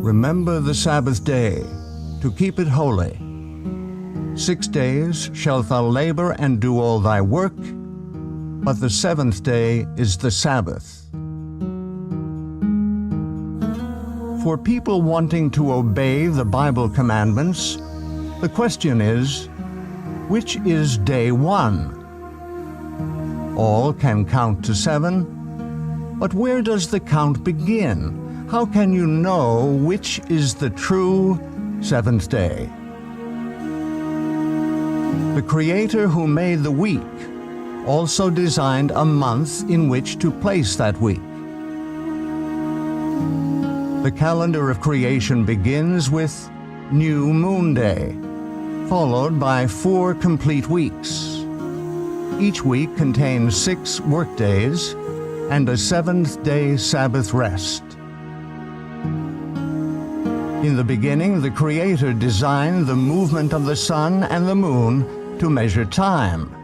Remember the Sabbath day, to keep it holy. 6 days shalt thou labor and do all thy work, but the seventh day is the Sabbath. For people wanting to obey the Bible commandments, the question is, which is day one? All can count to 7, but where does the count begin? How can you know which is the true seventh day? The Creator who made the week also designed a month in which to place that week. The calendar of creation begins with New Moon Day, followed by 4 complete weeks. Each week contains 6 work days and a 7th-day Sabbath rest. In the beginning, the Creator designed the movement of the sun and the moon to measure time.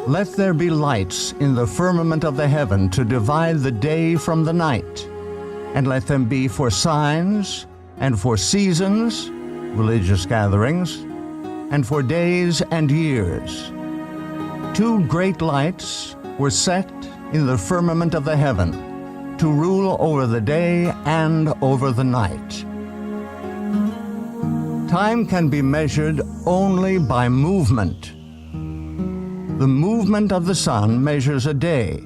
Let there be lights in the firmament of the heaven to divide the day from the night, and let them be for signs, and for seasons, religious gatherings, and for days and years. 2 great lights were set in the firmament of the heaven, to rule over the day and over the night. Time can be measured only by movement. The movement of the sun measures a day.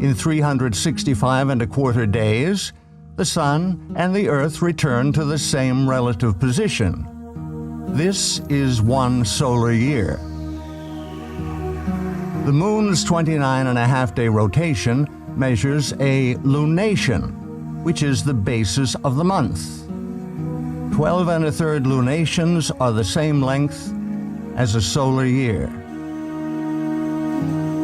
In 365¼ days, the sun and the earth return to the same relative position. This is 1 solar year. The moon's 29½ day rotation measures a lunation, which is the basis of the month. 12⅓ lunations are the same length as a solar year.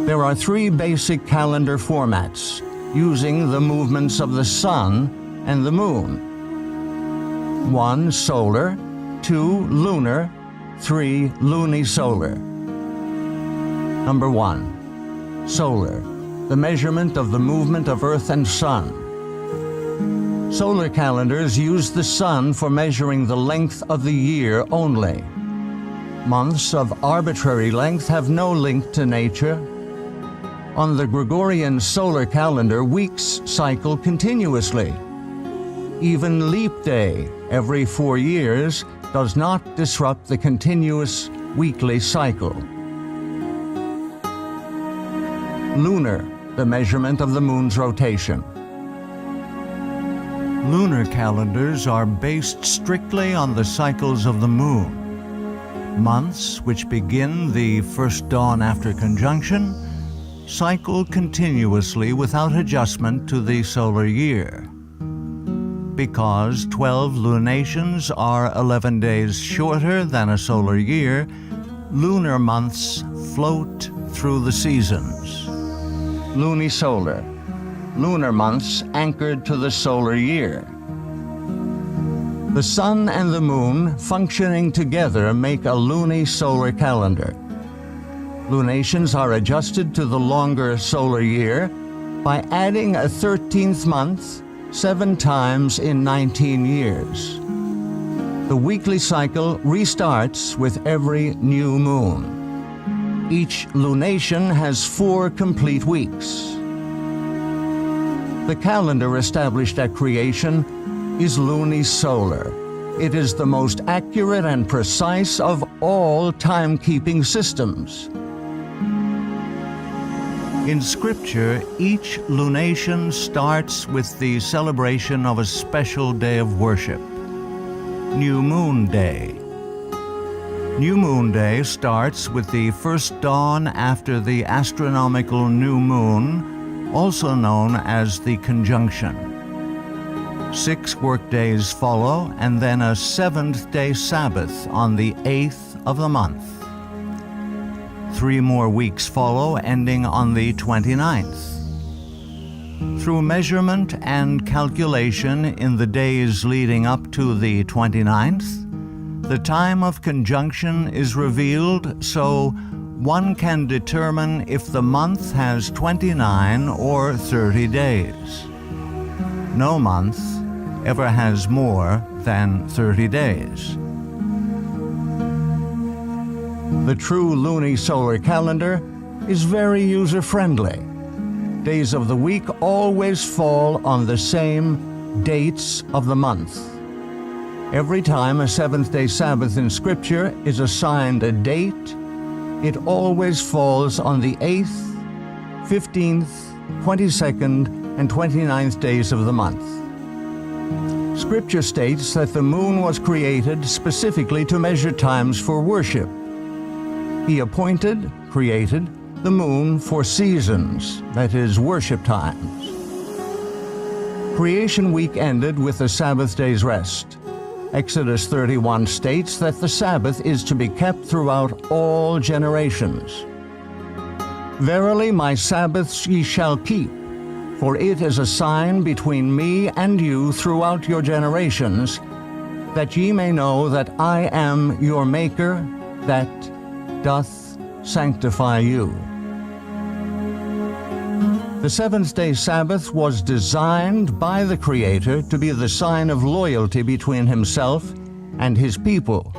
There are 3 basic calendar formats using the movements of the sun and the moon. 1 solar, 2 lunar, 3 lunisolar. Number 1. Solar, the measurement of the movement of Earth and Sun. Solar calendars use the sun for measuring the length of the year only. Months of arbitrary length have no link to nature. On the Gregorian solar calendar, weeks cycle continuously. Even leap day, every 4 years, does not disrupt the continuous weekly cycle. Lunar, the measurement of the moon's rotation. Lunar calendars are based strictly on the cycles of the moon. Months, which begin the first dawn after conjunction, cycle continuously without adjustment to the solar year. Because 12 lunations are 11 days shorter than a solar year, lunar months float through the seasons. Lunisolar, lunar months anchored to the solar year. The sun and the moon functioning together make a lunisolar calendar. Lunations are adjusted to the longer solar year by adding a 13th month 7 times in 19 years. The weekly cycle restarts with every new moon. Each lunation has 4 complete weeks. The calendar established at creation is lunisolar. It is the most accurate and precise of all timekeeping systems. In Scripture, each lunation starts with the celebration of a special day of worship, New Moon Day. New Moon Day starts with the first dawn after the astronomical new moon, also known as the conjunction. 6 work days follow, and then a 7th-day Sabbath on the 8th of the month. 3 more weeks follow, ending on the 29th. Through measurement and calculation in the days leading up to the 29th, the time of conjunction is revealed so one can determine if the month has 29 or 30 days. No month ever has more than 30 days. The true lunisolar calendar is very user-friendly. Days of the week always fall on the same dates of the month. Every time a seventh-day Sabbath in Scripture is assigned a date, it always falls on the 8th, 15th, 22nd, and 29th days of the month. Scripture states that the moon was created specifically to measure times for worship. He created, the moon for seasons, that is, worship times. Creation week ended with the Sabbath day's rest. Exodus 31 states that the Sabbath is to be kept throughout all generations. Verily my Sabbaths ye shall keep, for it is a sign between me and you throughout your generations, that ye may know that I am your Maker, that doth sanctify you. The seventh-day Sabbath was designed by the Creator to be the sign of loyalty between Himself and His people.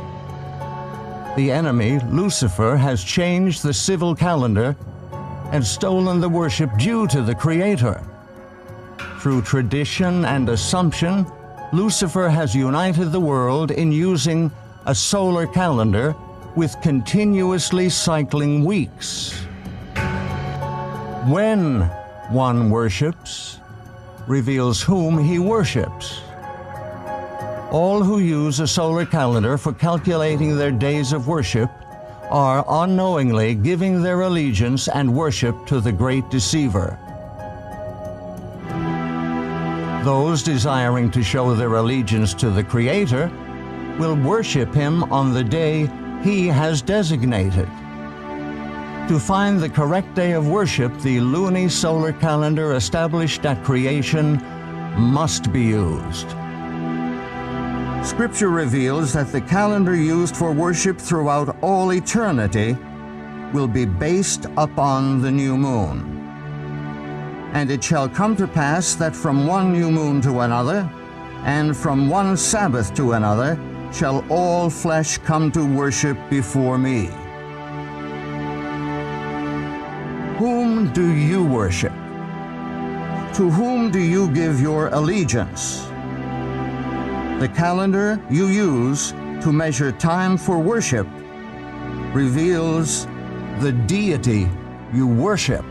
The enemy, Lucifer, has changed the civil calendar and stolen the worship due to the Creator. Through tradition and assumption, Lucifer has united the world in using a solar calendar with continuously cycling weeks. When one worships, reveals whom he worships. All who use a solar calendar for calculating their days of worship are unknowingly giving their allegiance and worship to the great deceiver. Those desiring to show their allegiance to the Creator will worship Him on the day He has designated. To find the correct day of worship, the lunisolar calendar established at creation must be used. Scripture reveals that the calendar used for worship throughout all eternity will be based upon the new moon. And it shall come to pass that from one new moon to another, and from one Sabbath to another, shall all flesh come to worship before me. Whom do you worship? To whom do you give your allegiance? The calendar you use to measure time for worship reveals the deity you worship.